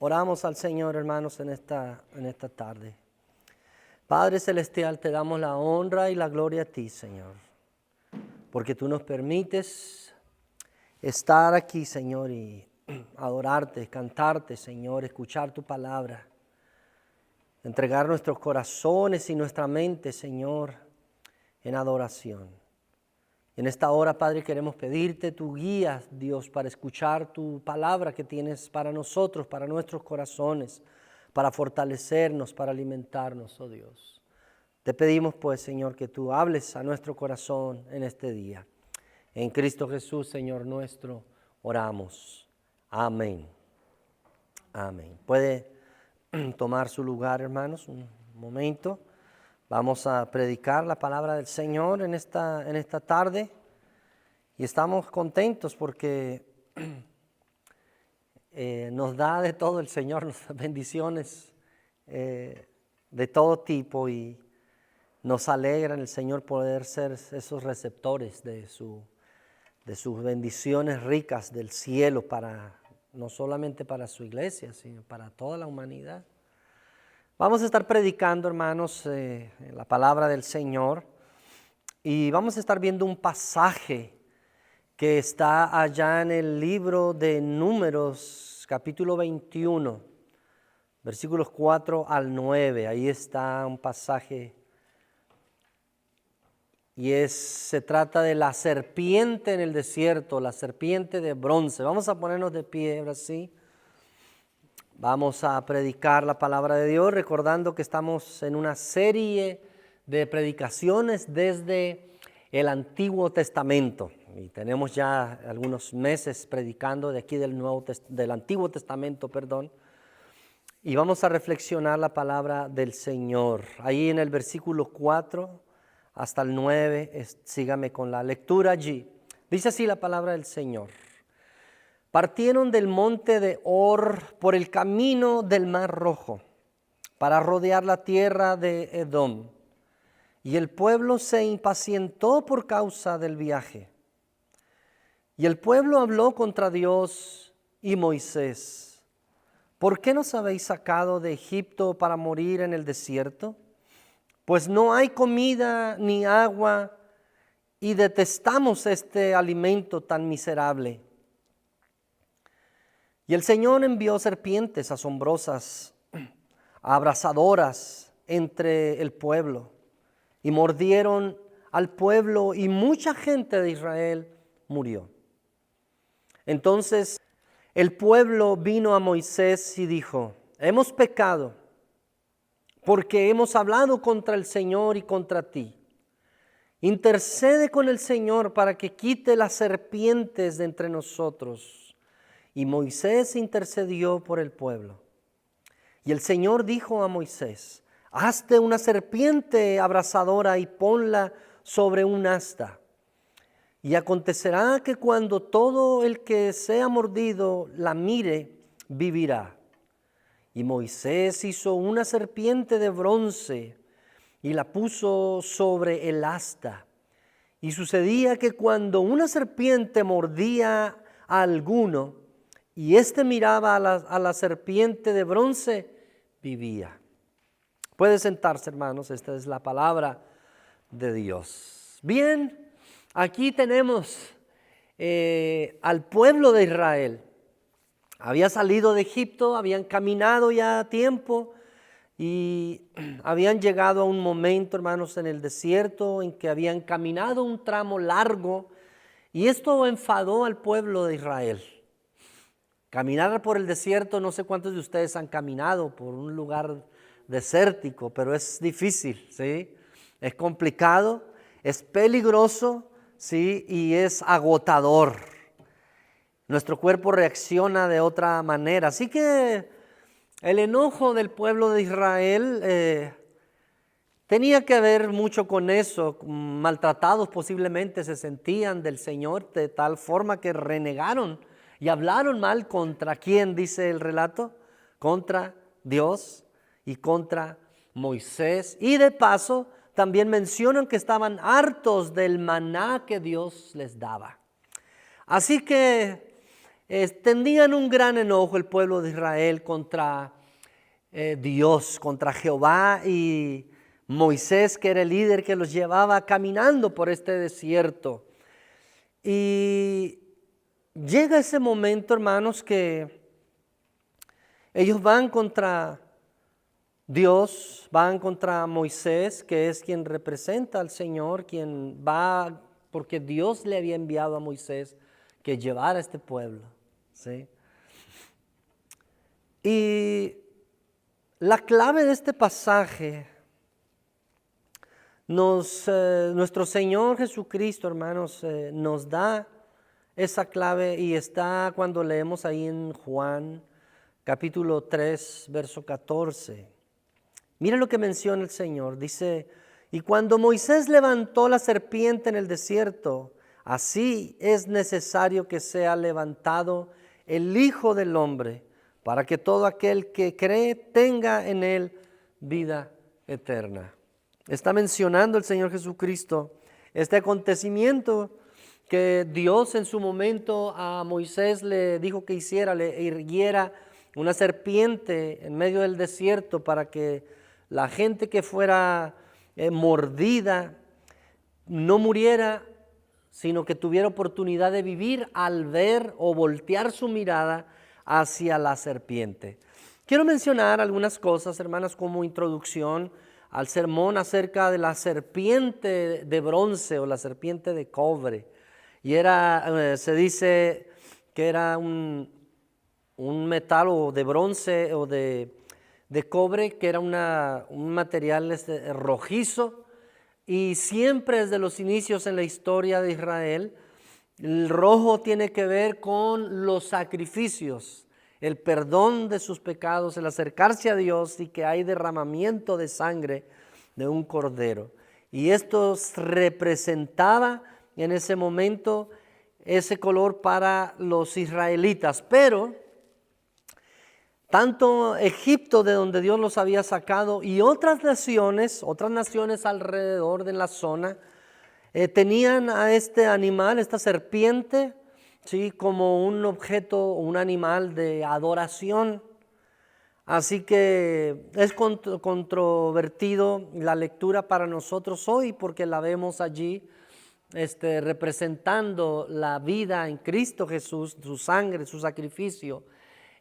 Oramos al Señor, hermanos, en esta tarde. Padre Celestial, te damos la honra y la gloria a ti, Señor, porque tú nos permites estar aquí, Señor, y adorarte, cantarte, Señor, escuchar tu palabra, entregar nuestros corazones y nuestra mente, Señor, en adoración. En esta hora, Padre, queremos pedirte tu guía, Dios, para escuchar tu palabra que tienes para nosotros, para nuestros corazones, para fortalecernos, para alimentarnos, oh Dios. Te pedimos, pues, Señor, que tú hables a nuestro corazón en este día. En Cristo Jesús, Señor nuestro, oramos. Amén. Amén. Puede tomar su lugar, hermanos, un momento. Vamos a predicar la palabra del Señor en esta tarde y estamos contentos porque nos da de todo el Señor, nos da bendiciones de todo tipo y nos alegra en el Señor poder ser esos receptores de sus bendiciones ricas del cielo no solamente para su iglesia, sino para toda la humanidad. Vamos a estar predicando, hermanos, la palabra del Señor y vamos a estar viendo un pasaje que está allá en el libro de Números, capítulo 21, versículos 4 al 9. Ahí está un pasaje y se trata de la serpiente en el desierto, la serpiente de bronce. Vamos a ponernos de pie, ahora sí. Vamos a predicar la palabra de Dios, recordando que estamos en una serie de predicaciones desde el Antiguo Testamento. Y tenemos ya algunos meses predicando de aquí del Antiguo Testamento, Y vamos a reflexionar la palabra del Señor. Ahí en el versículo 4 hasta el 9, sígame con la lectura allí. Dice así la palabra del Señor. Partieron del monte de Hor por el camino del Mar Rojo para rodear la tierra de Edom. Y el pueblo se impacientó por causa del viaje. Y el pueblo habló contra Dios y Moisés. ¿Por qué nos habéis sacado de Egipto para morir en el desierto? Pues no hay comida ni agua y detestamos este alimento tan miserable. Y el Señor envió serpientes asombrosas, abrasadoras entre el pueblo, y mordieron al pueblo, y mucha gente de Israel murió. Entonces el pueblo vino a Moisés y dijo: hemos pecado, porque hemos hablado contra el Señor y contra ti. Intercede con el Señor para que quite las serpientes de entre nosotros. Y Moisés intercedió por el pueblo. Y el Señor dijo a Moisés: hazte una serpiente abrasadora y ponla sobre un asta. Y acontecerá que cuando todo el que sea mordido la mire, vivirá. Y Moisés hizo una serpiente de bronce y la puso sobre el asta. Y sucedía que cuando una serpiente mordía a alguno, y éste miraba a la serpiente de bronce, vivía. Puede sentarse, hermanos, esta es la palabra de Dios. Bien, aquí tenemos al pueblo de Israel. Había salido de Egipto, habían caminado ya tiempo y habían llegado a un momento, hermanos, en el desierto en que habían caminado un tramo largo y esto enfadó al pueblo de Israel. Caminar por el desierto, no sé cuántos de ustedes han caminado por un lugar desértico, pero es difícil, ¿sí? Es complicado, es peligroso, ¿sí? Y es agotador. Nuestro cuerpo reacciona de otra manera. Así que el enojo del pueblo de Israel tenía que ver mucho con eso. Maltratados posiblemente se sentían del Señor de tal forma que renegaron y hablaron mal contra quién, dice el relato, contra Dios y contra Moisés. Y de paso también mencionan que estaban hartos del maná que Dios les daba. Así que tenían un gran enojo el pueblo de Israel contra Dios, contra Jehová y Moisés, que era el líder que los llevaba caminando por este desierto. Y llega ese momento, hermanos, que ellos van contra Dios, van contra Moisés, que es quien representa al Señor, quien va, porque Dios le había enviado a Moisés que llevara a este pueblo, ¿sí? Y la clave de este pasaje nuestro Señor Jesucristo, hermanos, nos da esa clave y está cuando leemos ahí en Juan capítulo 3, verso 14. Mira lo que menciona el Señor, dice: y cuando Moisés levantó la serpiente en el desierto, así es necesario que sea levantado el Hijo del Hombre, para que todo aquel que cree tenga en él vida eterna. Está mencionando el Señor Jesucristo este acontecimiento que Dios en su momento a Moisés le dijo que hiciera, le irguiera una serpiente en medio del desierto para que la gente que fuera mordida no muriera, sino que tuviera oportunidad de vivir al ver o voltear su mirada hacia la serpiente. Quiero mencionar algunas cosas, hermanas, como introducción al sermón acerca de la serpiente de bronce o la serpiente de cobre. Y se dice que era un metal o de bronce o de cobre, que era un material rojizo, y siempre desde los inicios en la historia de Israel, el rojo tiene que ver con los sacrificios, el perdón de sus pecados, el acercarse a Dios y que hay derramamiento de sangre de un cordero. Y esto representaba en ese momento ese color para los israelitas, pero tanto Egipto, de donde Dios los había sacado, y otras naciones alrededor de la zona, tenían a este animal, esta serpiente, ¿sí?, como un objeto, un animal de adoración. Así que es controvertido la lectura para nosotros hoy, porque la vemos allí representando la vida en Cristo Jesús, su sangre, su sacrificio,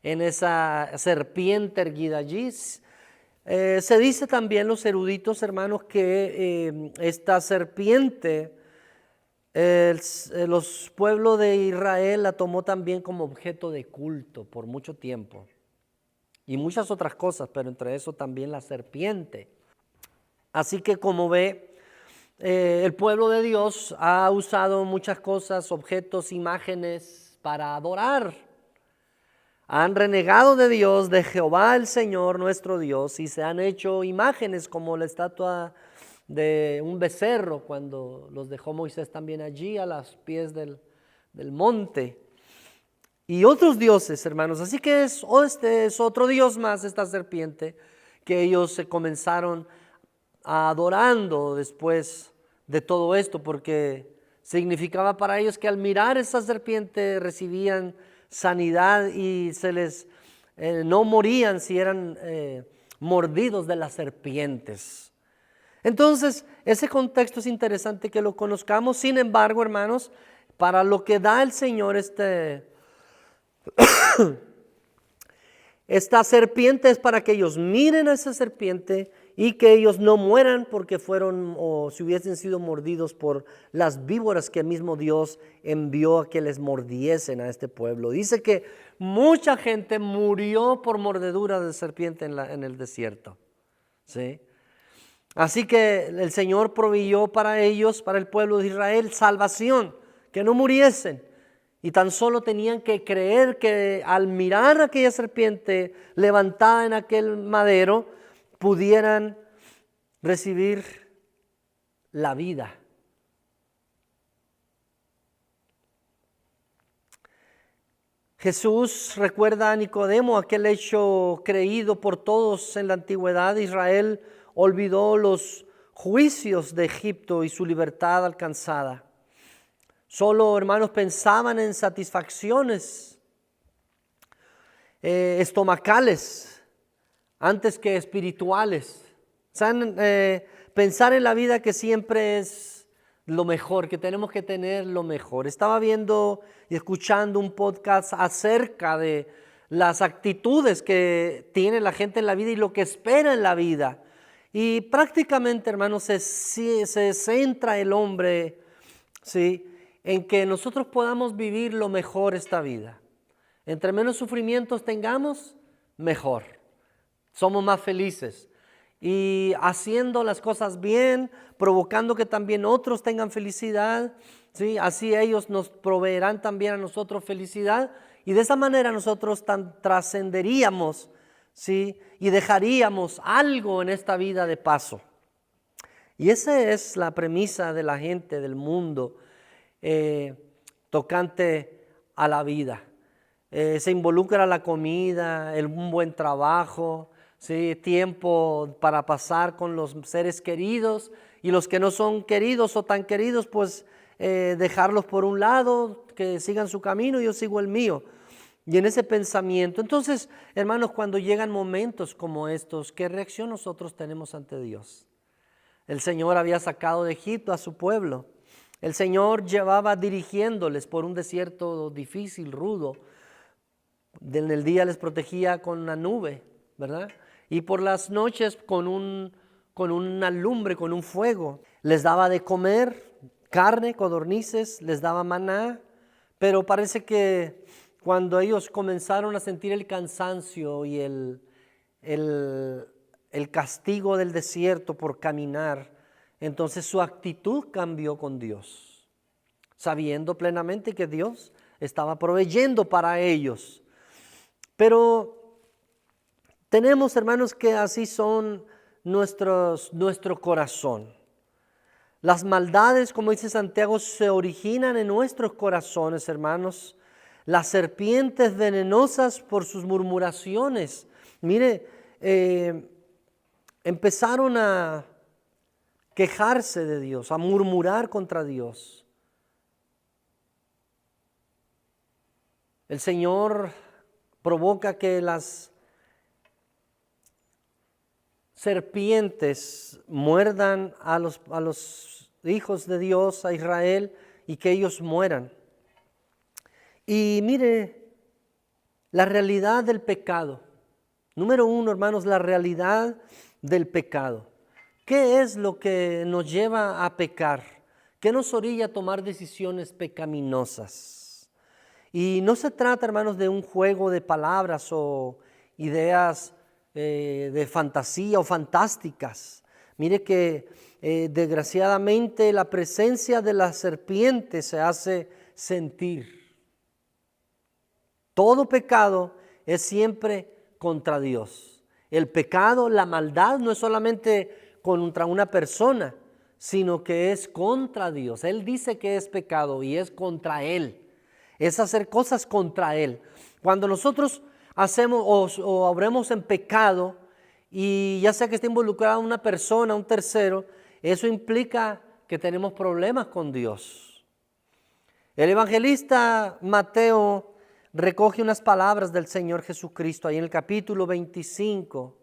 en esa serpiente erguida allí. Se dice también, los eruditos, hermanos, que esta serpiente, los pueblos de Israel la tomó también como objeto de culto por mucho tiempo. Y muchas otras cosas, pero entre eso también la serpiente. Así que, como ve, el pueblo de Dios ha usado muchas cosas, objetos, imágenes para adorar. Han renegado de Dios, de Jehová el Señor nuestro Dios, y se han hecho imágenes como la estatua de un becerro cuando los dejó Moisés también allí a los pies del monte. Y otros dioses, hermanos. Así que es otro dios más, esta serpiente, que ellos se comenzaron adorando después de todo esto, porque significaba para ellos que al mirar esa serpiente recibían sanidad y no morían si eran mordidos de las serpientes. Entonces, ese contexto es interesante que lo conozcamos. Sin embargo, hermanos, para lo que da el Señor esta serpiente es para que ellos miren a esa serpiente y que ellos no mueran porque fueron o si hubiesen sido mordidos por las víboras que el mismo Dios envió a que les mordiesen a este pueblo. Dice que mucha gente murió por mordedura de serpiente en el desierto, ¿sí? Así que el Señor proveyó para ellos, para el pueblo de Israel, salvación, que no muriesen. Y tan solo tenían que creer que al mirar aquella serpiente levantada en aquel madero, pudieran recibir la vida. Jesús recuerda a Nicodemo aquel hecho creído por todos en la antigüedad. Israel olvidó los juicios de Egipto y su libertad alcanzada. Solo, hermanos, pensaban en satisfacciones estomacales antes que espirituales. ¿Saben? Pensar en la vida que siempre es lo mejor, que tenemos que tener lo mejor. Estaba viendo y escuchando un podcast acerca de las actitudes que tiene la gente en la vida y lo que espera en la vida. Y prácticamente, hermanos, se centra el hombre, ¿sí?, en que nosotros podamos vivir lo mejor esta vida. Entre menos sufrimientos tengamos, mejor. Somos más felices. Y haciendo las cosas bien, provocando que también otros tengan felicidad, ¿sí? Así ellos nos proveerán también a nosotros felicidad. Y de esa manera nosotros trascenderíamos, ¿sí?, y dejaríamos algo en esta vida de paso. Y esa es la premisa de la gente del mundo tocante a la vida. Se involucra la comida, un buen trabajo, ¿sí?, tiempo para pasar con los seres queridos, y los que no son queridos o tan queridos, pues dejarlos por un lado, que sigan su camino y yo sigo el mío. Y en ese pensamiento, entonces, hermanos, cuando llegan momentos como estos, ¿qué reacción nosotros tenemos ante Dios? El Señor había sacado de Egipto a su pueblo. El Señor llevaba dirigiéndoles por un desierto difícil, rudo. En el día les protegía con una nube, ¿verdad? Y por las noches con una lumbre, con un fuego. Les daba de comer carne, codornices, les daba maná. Pero parece que cuando ellos comenzaron a sentir el cansancio y el castigo del desierto por caminar, entonces su actitud cambió con Dios, sabiendo plenamente que Dios estaba proveyendo para ellos. Pero tenemos, hermanos, que así son nuestro corazón. Las maldades, como dice Santiago, se originan en nuestros corazones, hermanos. Las serpientes venenosas por sus murmuraciones. Mire, empezaron a quejarse de Dios, a murmurar contra Dios. El Señor provoca que las serpientes muerdan a los hijos de Dios, a Israel, y que ellos mueran. Y mire, la realidad del pecado. Número uno, hermanos, la realidad del pecado. ¿Qué es lo que nos lleva a pecar? ¿Qué nos orilla a tomar decisiones pecaminosas? Y no se trata, hermanos, de un juego de palabras o ideas de fantasía o fantásticas. Mire que desgraciadamente la presencia de la serpiente se hace sentir. Todo pecado es siempre contra Dios. El pecado, la maldad no es solamente contra una persona, sino que es contra Dios. Él dice que es pecado y es contra Él. Es hacer cosas contra Él. Cuando nosotros hacemos o obremos en pecado, y ya sea que esté involucrada una persona, un tercero, eso implica que tenemos problemas con Dios. El evangelista Mateo recoge unas palabras del Señor Jesucristo ahí en el capítulo 25.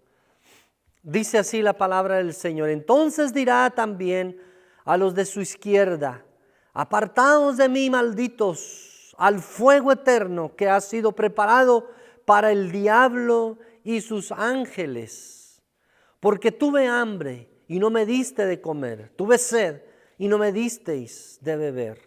Dice así la palabra del Señor: entonces dirá también a los de su izquierda: apartaos de mí, malditos, al fuego eterno que ha sido preparado para el diablo y sus ángeles. Porque tuve hambre y no me diste de comer, tuve sed y no me disteis de beber.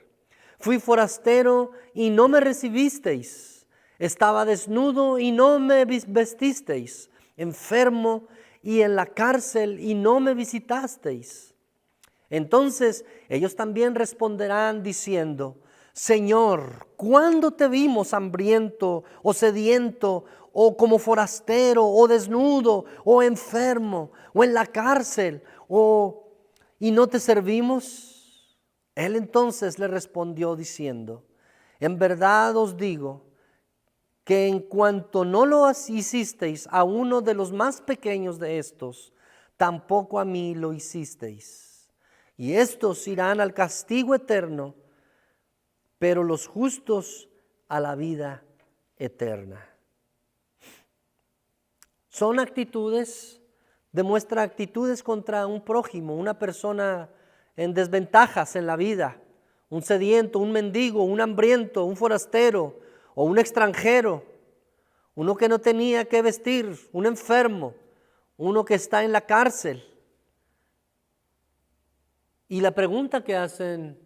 Fui forastero y no me recibisteis, estaba desnudo y no me vestisteis, enfermo y en la cárcel y no me visitasteis. Entonces ellos también responderán diciendo: Señor, ¿cuándo te vimos hambriento o sediento o como forastero o desnudo o enfermo o en la cárcel y no te servimos? Él entonces le respondió diciendo: en verdad os digo que en cuanto no lo hicisteis a uno de los más pequeños de estos, tampoco a mí lo hicisteis. Y estos irán al castigo eterno, pero los justos a la vida eterna. son actitudes, demuestra actitudes contra un prójimo, una persona en desventajas en la vida, un sediento, un mendigo, un hambriento, un forastero o un extranjero, uno que no tenía que vestir, un enfermo, uno que está en la cárcel. Y la pregunta que hacen,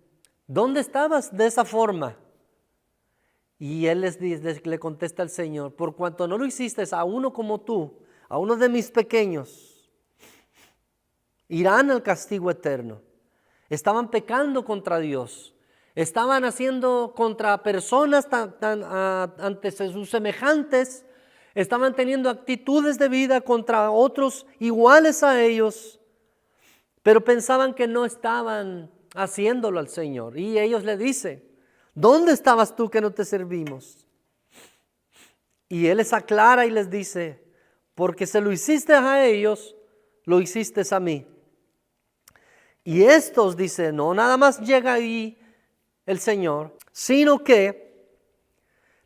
¿dónde estabas de esa forma? Y él le contesta al Señor, por cuanto no lo hiciste a uno como tú, a uno de mis pequeños, irán al castigo eterno. Estaban pecando contra Dios, estaban haciendo contra personas ante sus semejantes, estaban teniendo actitudes de vida contra otros iguales a ellos, pero pensaban que no estaban haciéndolo al Señor. Y ellos le dicen, ¿dónde estabas tú que no te servimos? Y Él les aclara y les dice, porque se lo hiciste a ellos, lo hiciste a mí. Y estos, dice, no nada más llega ahí el Señor, sino que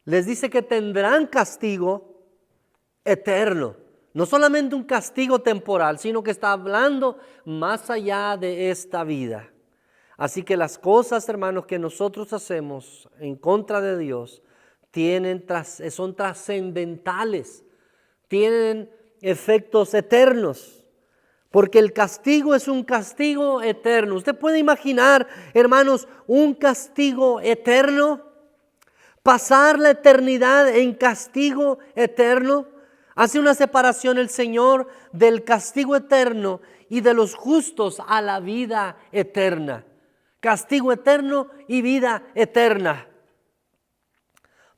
les dice que tendrán castigo eterno. No solamente un castigo temporal, sino que está hablando más allá de esta vida. Así que las cosas, hermanos, que nosotros hacemos en contra de Dios son trascendentales, tienen efectos eternos, porque el castigo es un castigo eterno. ¿Usted puede imaginar, hermanos, un castigo eterno? Pasar la eternidad en castigo eterno. Hace una separación el Señor del castigo eterno y de los justos a la vida eterna. Castigo eterno y vida eterna.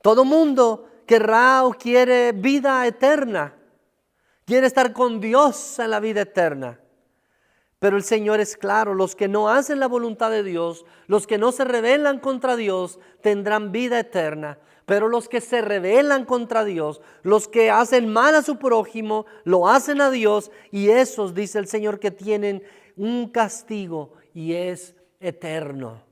Todo mundo querrá o quiere vida eterna. Quiere estar con Dios en la vida eterna. Pero el Señor es claro, los que no hacen la voluntad de Dios, los que no se rebelan contra Dios, tendrán vida eterna. Pero los que se rebelan contra Dios, los que hacen mal a su prójimo, lo hacen a Dios, y esos, dice el Señor, que tienen un castigo y es eterno.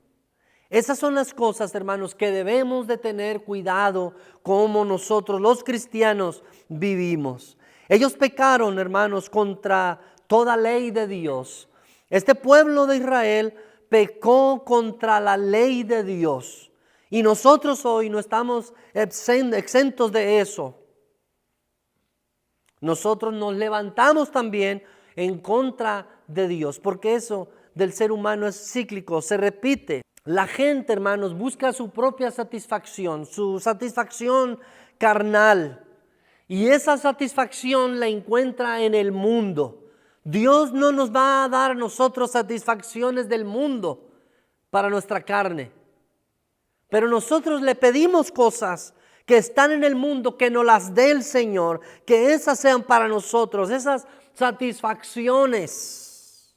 Esas son las cosas, hermanos, que debemos de tener cuidado como nosotros los cristianos vivimos. Ellos pecaron, hermanos, contra toda ley de Dios. Este pueblo de Israel pecó contra la ley de Dios. Y nosotros hoy no estamos exentos de eso. Nosotros nos levantamos también en contra de Dios, porque eso del ser humano es cíclico, se repite. La gente, hermanos, busca su propia satisfacción, su satisfacción carnal. Y esa satisfacción la encuentra en el mundo. Dios no nos va a dar a nosotros satisfacciones del mundo para nuestra carne. Pero nosotros le pedimos cosas que están en el mundo, que nos las dé el Señor, que esas sean para nosotros, esas satisfacciones.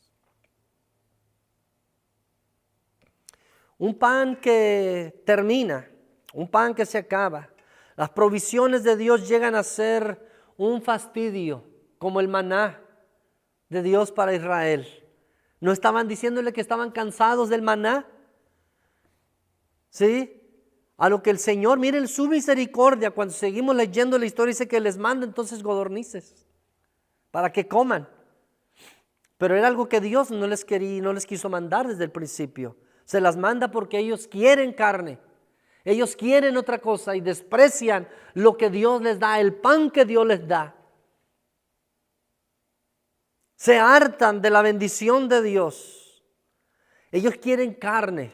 Un pan que termina, un pan que se acaba. Las provisiones de Dios llegan a ser un fastidio, como el maná de Dios para Israel. ¿No estaban diciéndole que estaban cansados del maná? ¿Sí? A lo que el Señor, miren su misericordia, cuando seguimos leyendo la historia, dice que les manda entonces codornices para que coman. Pero era algo que Dios no les quiso mandar desde el principio. Se las manda porque ellos quieren carne. Ellos quieren otra cosa y desprecian lo que Dios les da, el pan que Dios les da. Se hartan de la bendición de Dios. Ellos quieren carne.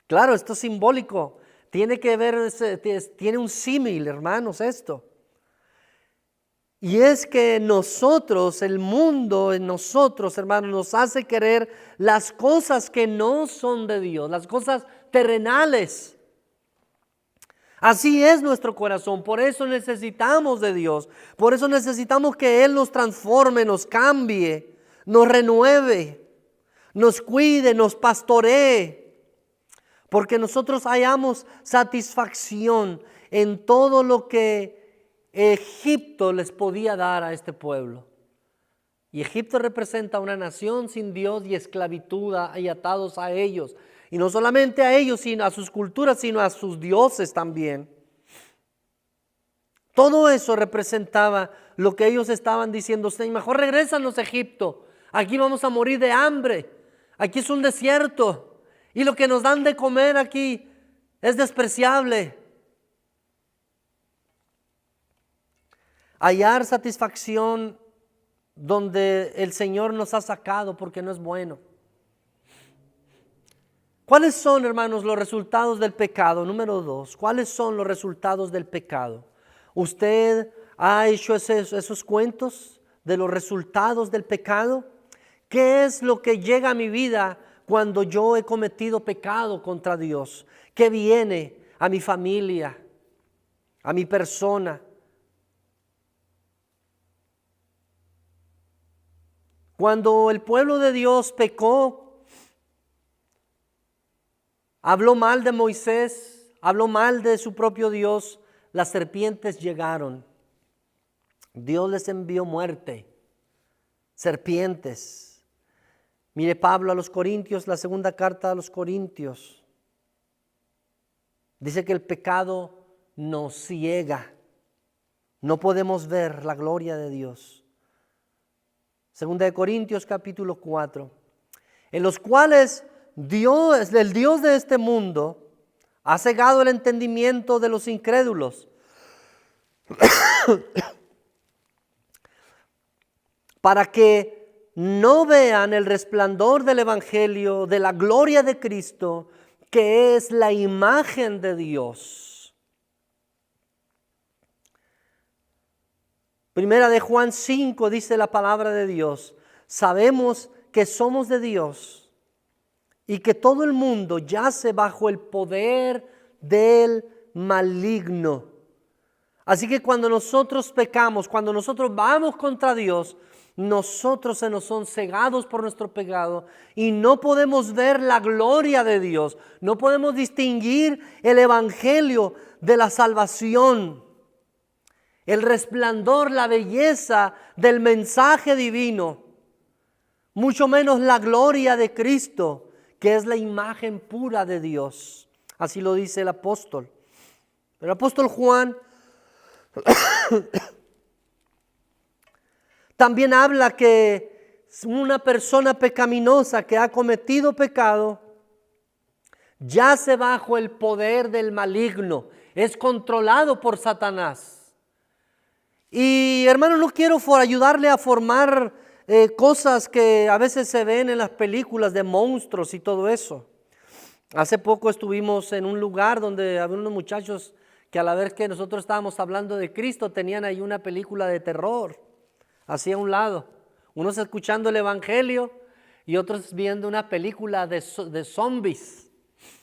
Claro, esto es simbólico. Tiene que ver, tiene un símil, hermanos, esto. Y es que nosotros, el mundo en nosotros, hermanos, nos hace querer las cosas que no son de Dios, las cosas terrenales. Así es nuestro corazón, por eso necesitamos de Dios, por eso necesitamos que Él nos transforme, nos cambie, nos renueve, nos cuide, nos pastoree, porque nosotros hallamos satisfacción en todo lo que Egipto les podía dar a este pueblo. Y Egipto representa una nación sin Dios y esclavitud y atados a ellos. Y no solamente a ellos, sino a sus culturas, sino a sus dioses también. Todo eso representaba lo que ellos estaban diciendo: mejor regrésanos a Egipto, aquí vamos a morir de hambre, aquí es un desierto y lo que nos dan de comer aquí es despreciable. Hallar satisfacción donde el Señor nos ha sacado porque no es bueno. ¿Cuáles son, hermanos, los resultados del pecado? Número 2, ¿cuáles son los resultados del pecado? ¿Usted ha hecho esos cuentos de los resultados del pecado? ¿Qué es lo que llega a mi vida cuando yo he cometido pecado contra Dios? ¿Qué viene a mi familia, a mi persona? Cuando el pueblo de Dios pecó, habló mal de Moisés, habló mal de su propio Dios, las serpientes llegaron. Dios les envió muerte, serpientes. Mire Pablo a los Corintios, la segunda carta a los Corintios. Dice que el pecado nos ciega. No podemos ver la gloria de Dios. Segunda de Corintios capítulo 4. En los cuales Dios, el Dios de este mundo, ha cegado el entendimiento de los incrédulos para que no vean el resplandor del evangelio de la gloria de Cristo, que es la imagen de Dios. Primera de Juan 5 dice la palabra de Dios: sabemos que somos de Dios y que todo el mundo yace bajo el poder del maligno. Así que cuando nosotros pecamos, cuando nosotros vamos contra Dios, nosotros se nos son cegados por nuestro pecado y no podemos ver la gloria de Dios. No podemos distinguir el evangelio de la salvación, el resplandor, la belleza del mensaje divino, mucho menos la gloria de Cristo, que es la imagen pura de Dios. Así lo dice el apóstol. El apóstol Juan también habla que una persona pecaminosa que ha cometido pecado yace bajo el poder del maligno, es controlado por Satanás. Y hermano, no quiero ayudarle a formar cosas que a veces se ven en las películas de monstruos y todo eso. Hace poco estuvimos en un lugar donde había unos muchachos que a la vez que nosotros estábamos hablando de Cristo tenían ahí una película de terror, así a un lado, unos escuchando el evangelio y otros viendo una película de zombies.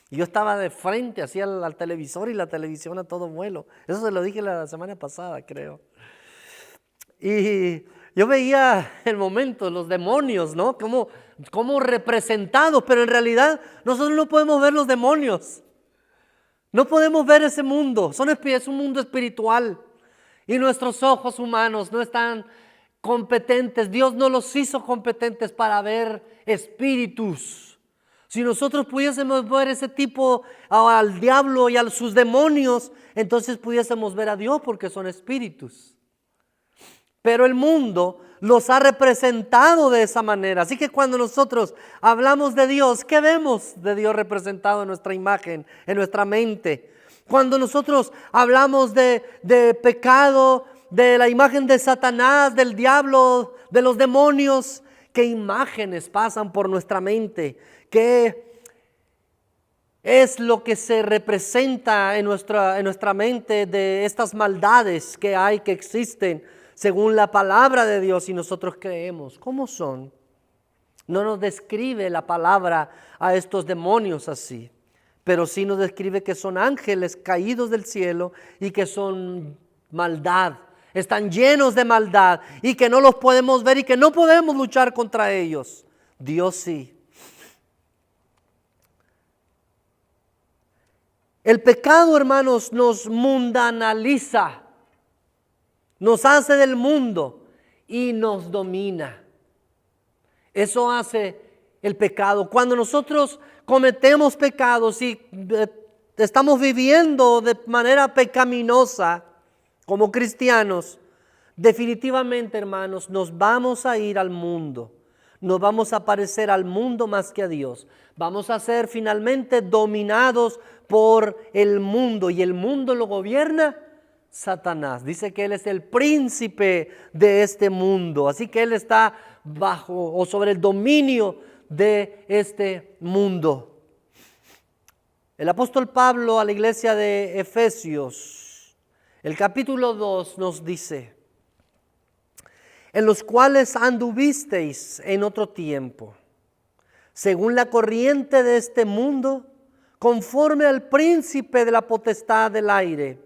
Y yo estaba de frente así al televisor y la televisión a todo vuelo. Eso se lo dije la semana pasada, creo. Y yo veía el momento, los demonios, ¿no? Como representados, pero en realidad nosotros no podemos ver los demonios. No podemos ver ese mundo. Es un mundo espiritual. Y nuestros ojos humanos no están competentes. Dios no los hizo competentes para ver espíritus. Si nosotros pudiésemos ver ese tipo, al diablo y a sus demonios, entonces pudiésemos ver a Dios, porque son espíritus. Pero el mundo los ha representado de esa manera. Así que cuando nosotros hablamos de Dios, ¿qué vemos de Dios representado en nuestra imagen, en nuestra mente? Cuando nosotros hablamos de pecado, de la imagen de Satanás, del diablo, de los demonios, ¿qué imágenes pasan por nuestra mente? ¿Qué es lo que se representa en nuestra mente de estas maldades que hay, que existen según la palabra de Dios y nosotros creemos? ¿Cómo son? No nos describe la palabra a estos demonios así, pero sí nos describe que son ángeles caídos del cielo y que son maldad, están llenos de maldad y que no los podemos ver y que no podemos luchar contra ellos. Dios sí. El pecado, hermanos, nos mundanaliza, nos hace del mundo y nos domina. Eso hace el pecado. Cuando nosotros cometemos pecados y estamos viviendo de manera pecaminosa, Como cristianos, definitivamente, hermanos, nos vamos a ir al mundo. Nos vamos a parecer al mundo más que a Dios. Vamos a ser finalmente dominados por el mundo. Y el mundo lo gobierna Satanás. Dice que él es el príncipe de este mundo. Así que él está bajo o sobre el dominio de este mundo. El apóstol Pablo a la iglesia de Efesios, el capítulo 2 nos dice: en los cuales anduvisteis en otro tiempo, según la corriente de este mundo, conforme al príncipe de la potestad del aire,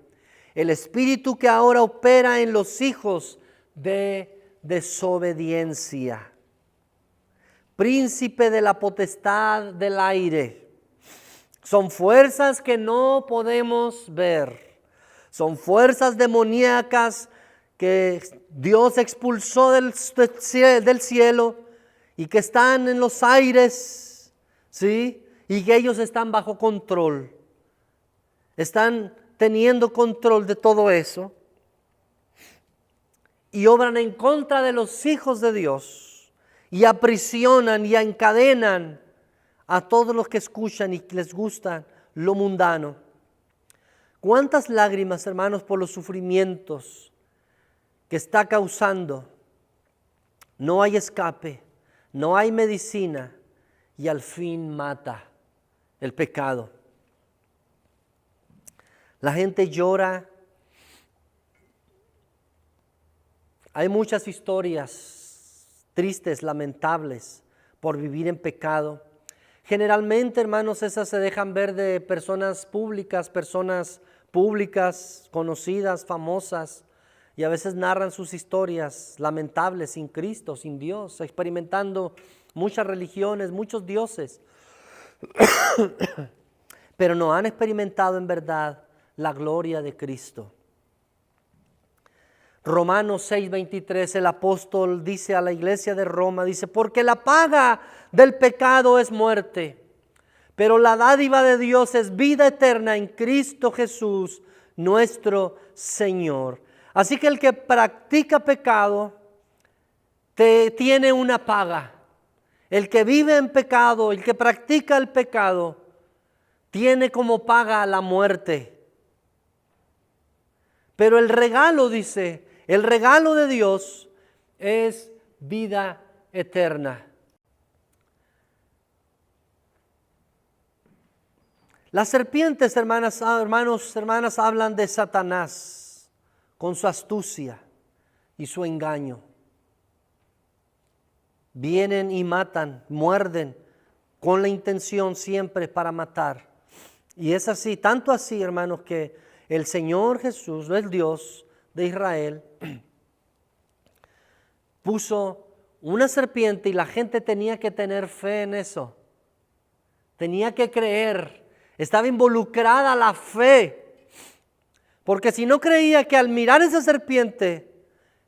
el espíritu que ahora opera en los hijos de desobediencia. Príncipe de la potestad del aire. Son fuerzas que no podemos ver. Son fuerzas demoníacas que Dios expulsó del cielo y que están en los aires, ¿sí? Y que ellos están bajo control. Están teniendo control de todo eso. Y obran en contra de los hijos de Dios. Y aprisionan y encadenan a todos los que escuchan y les gusta lo mundano. ¿Cuántas lágrimas, hermanos, por los sufrimientos que está causando? No hay escape, no hay medicina y al fin mata el pecado. La gente llora. Hay muchas historias tristes, lamentables por vivir en pecado. Generalmente, hermanos, esas se dejan ver de personas públicas, conocidas, famosas, y a veces narran sus historias lamentables sin Cristo, sin Dios, experimentando muchas religiones, muchos dioses, pero no han experimentado en verdad la gloria de Cristo. Romanos 6:23, el apóstol dice a la iglesia de Roma, dice: porque la paga del pecado es muerte, pero la dádiva de Dios es vida eterna en Cristo Jesús, nuestro Señor. Así que el que practica pecado tiene una paga. El que vive en pecado, el que practica el pecado, tiene como paga la muerte. Pero el regalo, dice, el regalo de Dios es vida eterna. Las serpientes, hermanas, hermanas, hablan de Satanás con su astucia y su engaño. Vienen y matan, muerden con la intención siempre para matar. Y es así, tanto así, hermanos, que el Señor Jesús, el Dios de Israel, puso una serpiente y la gente tenía que tener fe en eso. Tenía que creer. Estaba involucrada la fe. Porque si no creía que al mirar esa serpiente,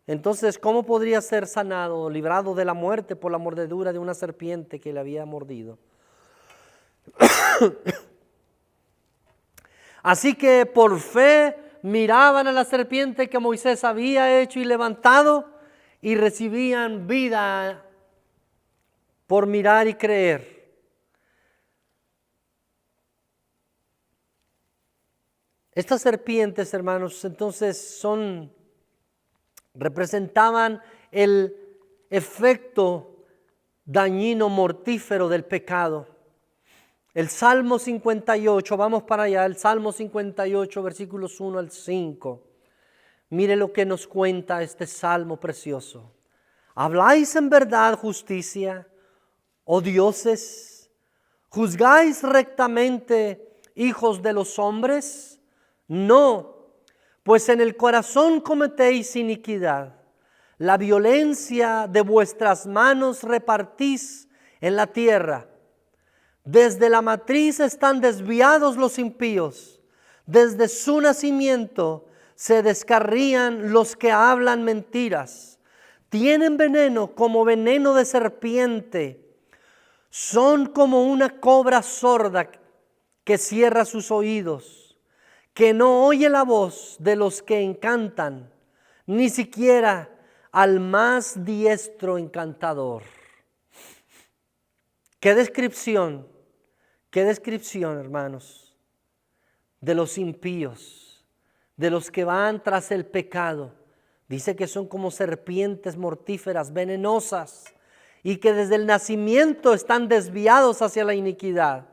entonces ¿cómo podría ser sanado o librado de la muerte por la mordedura de una serpiente que le había mordido? Así que por fe miraban a la serpiente que Moisés había hecho y levantado y recibían vida por mirar y creer. Estas serpientes, hermanos, entonces representaban el efecto dañino, mortífero del pecado. El Salmo 58, vamos para allá, el Salmo 58, versículos 1 al 5. Mire lo que nos cuenta este salmo precioso. ¿Habláis en verdad justicia, oh dioses? ¿Juzgáis rectamente, hijos de los hombres? No, pues en el corazón cometéis iniquidad. La violencia de vuestras manos repartís en la tierra. Desde la matriz están desviados los impíos. Desde su nacimiento se descarrían los que hablan mentiras. Tienen veneno como veneno de serpiente. Son como una cobra sorda que cierra sus oídos, que no oye la voz de los que encantan, ni siquiera al más diestro encantador. Qué descripción, hermanos, de los impíos, de los que van tras el pecado. Dice que son como serpientes mortíferas, venenosas, y que desde el nacimiento están desviados hacia la iniquidad.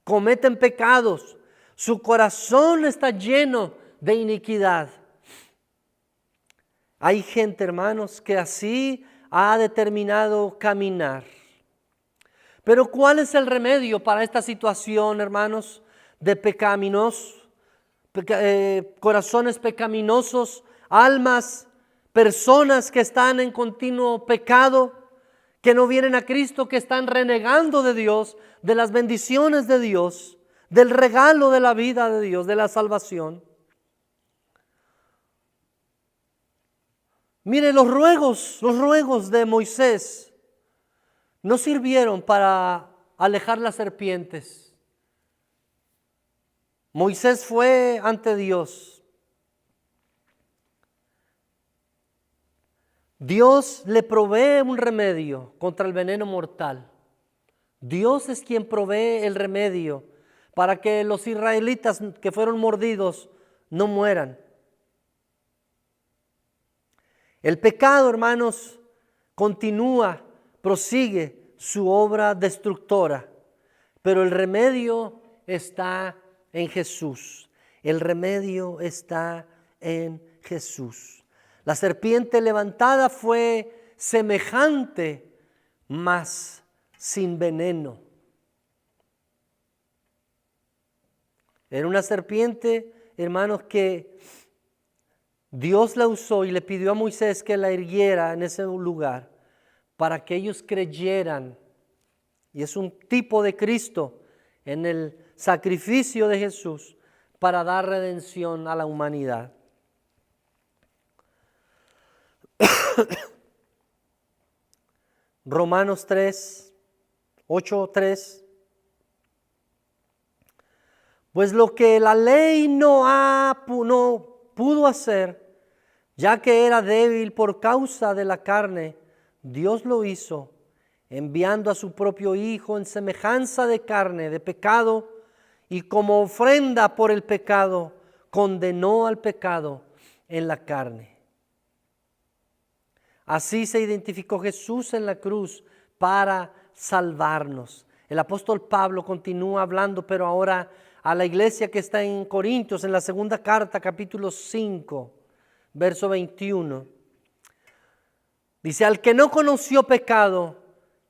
Cometen pecados, su corazón está lleno de iniquidad. Hay gente, hermanos, que así ha determinado caminar. Pero ¿cuál es el remedio para esta situación, hermanos, de corazones pecaminosos, almas, personas que están en continuo pecado, que no vienen a Cristo, que están renegando de Dios, de las bendiciones de Dios, del regalo de la vida de Dios, de la salvación? Mire, los ruegos de Moisés no sirvieron para alejar las serpientes. Moisés fue ante Dios. Dios le provee un remedio contra el veneno mortal. Dios es quien provee el remedio para que los israelitas que fueron mordidos no mueran. El pecado, hermanos, continúa, prosigue su obra destructora, pero el remedio está en Jesús. El remedio está en Jesús. La serpiente levantada fue semejante, mas sin veneno. Era una serpiente, hermanos, que Dios la usó y le pidió a Moisés que la irguiera en ese lugar para que ellos creyeran. Y es un tipo de Cristo en el sacrificio de Jesús para dar redención a la humanidad. Romanos 8:3. Pues lo que la ley no pudo hacer, ya que era débil por causa de la carne, Dios lo hizo, enviando a su propio Hijo en semejanza de carne, de pecado, y como ofrenda por el pecado, condenó al pecado en la carne. Así se identificó Jesús en la cruz para salvarnos. El apóstol Pablo continúa hablando, pero ahora a la iglesia que está en Corintios, en la segunda carta, capítulo 5, verso 21. Dice, al que no conoció pecado,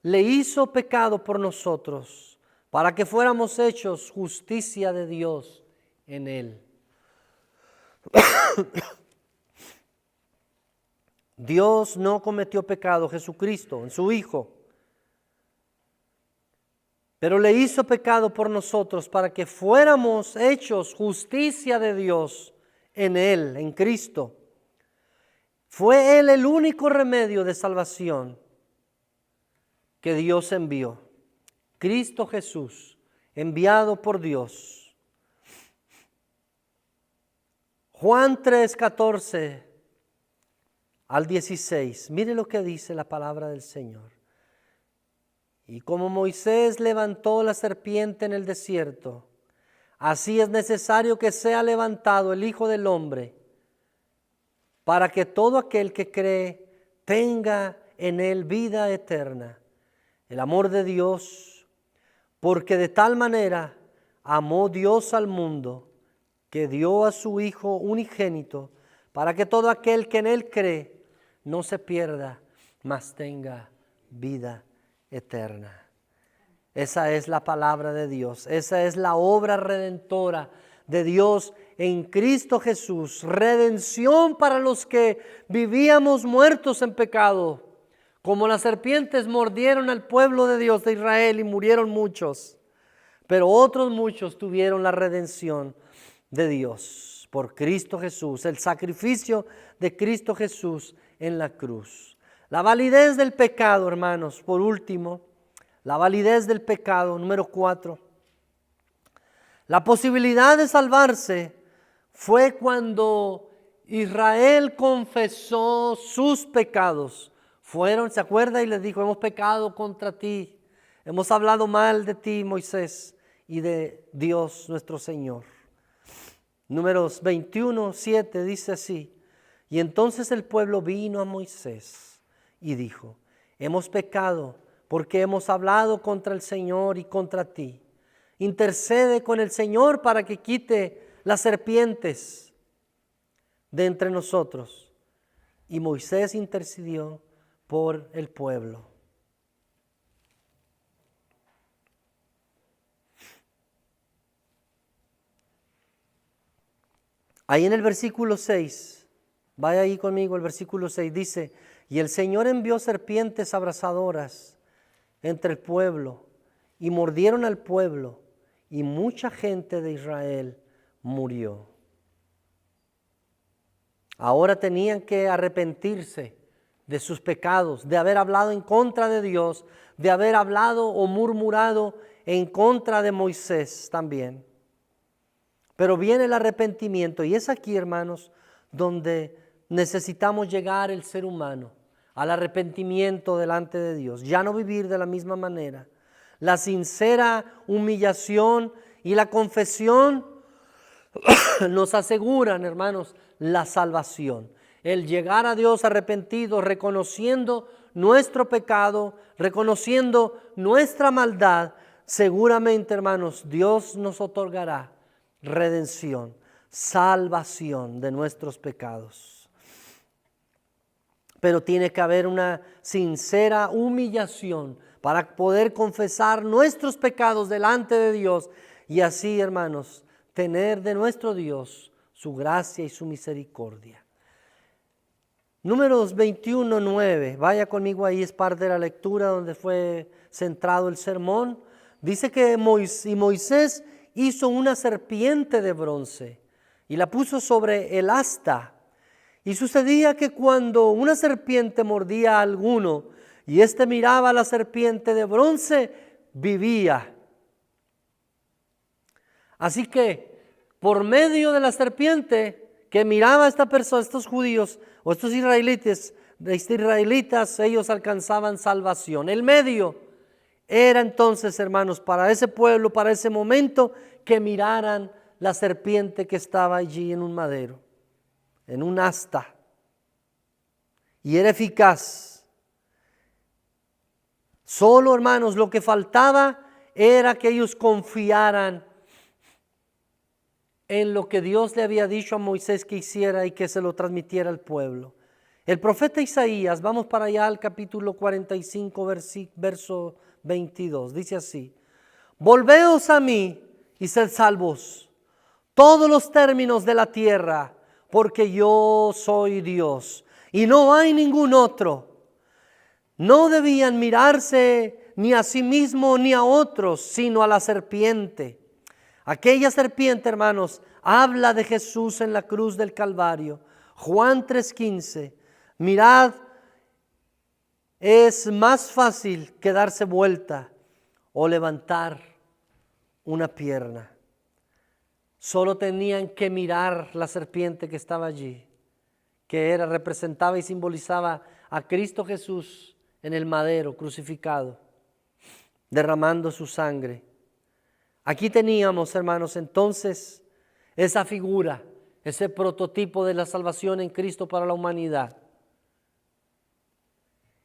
le hizo pecado por nosotros, para que fuéramos hechos justicia de Dios en él. Dios no cometió pecado, Jesucristo, en su Hijo, pero le hizo pecado por nosotros para que fuéramos hechos justicia de Dios en Él, en Cristo. Fue Él el único remedio de salvación que Dios envió. Cristo Jesús, enviado por Dios. Juan 3:14 al 16. Mire lo que dice la palabra del Señor. Y como Moisés levantó la serpiente en el desierto, así es necesario que sea levantado el Hijo del Hombre, para que todo aquel que cree tenga en él vida eterna. El amor de Dios, porque de tal manera amó Dios al mundo, que dio a su Hijo unigénito, para que todo aquel que en él cree no se pierda, mas tenga vida eterna. Esa es la palabra de Dios, esa es la obra redentora de Dios en Cristo Jesús, redención para los que vivíamos muertos en pecado, como las serpientes mordieron al pueblo de Dios de Israel y murieron muchos, pero otros muchos tuvieron la redención de Dios por Cristo Jesús, el sacrificio de Cristo Jesús en la cruz. La validez del pecado, hermanos, por último, la validez del pecado, número 4. La posibilidad de salvarse fue cuando Israel confesó sus pecados. ¿Se acuerda? Y les dijo, hemos pecado contra ti, hemos hablado mal de ti, Moisés, y de Dios nuestro Señor. Números 21:7 dice así: y entonces el pueblo vino a Moisés y dijo, hemos pecado porque hemos hablado contra el Señor y contra ti. Intercede con el Señor para que quite las serpientes de entre nosotros. Y Moisés intercedió por el pueblo. Ahí en el versículo 6, vaya ahí conmigo, el versículo 6 dice, y el Señor envió serpientes abrasadoras entre el pueblo, y mordieron al pueblo, y mucha gente de Israel murió. Ahora tenían que arrepentirse de sus pecados, de haber hablado en contra de Dios, de haber hablado o murmurado en contra de Moisés también. Pero viene el arrepentimiento, y es aquí, hermanos, donde necesitamos llegar el ser humano, al arrepentimiento delante de Dios, ya no vivir de la misma manera. La sincera humillación y la confesión nos aseguran, hermanos, la salvación. El llegar a Dios arrepentido, reconociendo nuestro pecado, reconociendo nuestra maldad, seguramente, hermanos, Dios nos otorgará redención, salvación de nuestros pecados. Pero tiene que haber una sincera humillación para poder confesar nuestros pecados delante de Dios y así, hermanos, tener de nuestro Dios su gracia y su misericordia. Números 21:9, vaya conmigo ahí, es parte de la lectura donde fue centrado el sermón. Dice que Moisés hizo una serpiente de bronce y la puso sobre el asta. Y sucedía que cuando una serpiente mordía a alguno y éste miraba a la serpiente de bronce, vivía. Así que por medio de la serpiente que miraba a esta persona, estos judíos o estos israelitas, ellos alcanzaban salvación. El medio era entonces, hermanos, para ese pueblo, para ese momento, que miraran la serpiente que estaba allí en un madero, en un asta, y era eficaz. Solo, hermanos, lo que faltaba era que ellos confiaran en lo que Dios le había dicho a Moisés que hiciera y que se lo transmitiera al pueblo. El profeta Isaías, vamos para allá al capítulo 45, verso 22, dice así: volveos a mí y sed salvos, todos los términos de la tierra, porque yo soy Dios y no hay ningún otro. No debían mirarse ni a sí mismo ni a otros, sino a la serpiente. Aquella serpiente, hermanos, habla de Jesús en la cruz del Calvario. Juan 3:15, mirad, es más fácil que darse vuelta o levantar una pierna. Solo tenían que mirar la serpiente que estaba allí, que representaba y simbolizaba a Cristo Jesús en el madero crucificado, derramando su sangre. Aquí teníamos, hermanos, entonces esa figura, ese prototipo de la salvación en Cristo para la humanidad.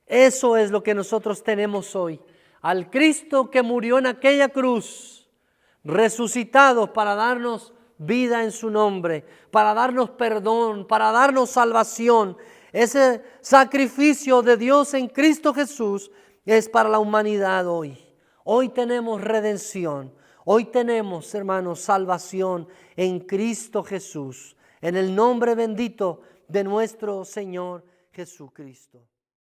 Eso es lo que nosotros tenemos hoy. Al Cristo que murió en aquella cruz, resucitado para darnos vida en su nombre, para darnos perdón, para darnos salvación. Ese sacrificio de Dios en Cristo Jesús es para la humanidad hoy. Hoy tenemos redención. Hoy tenemos, hermanos, salvación en Cristo Jesús, en el nombre bendito de nuestro Señor Jesucristo.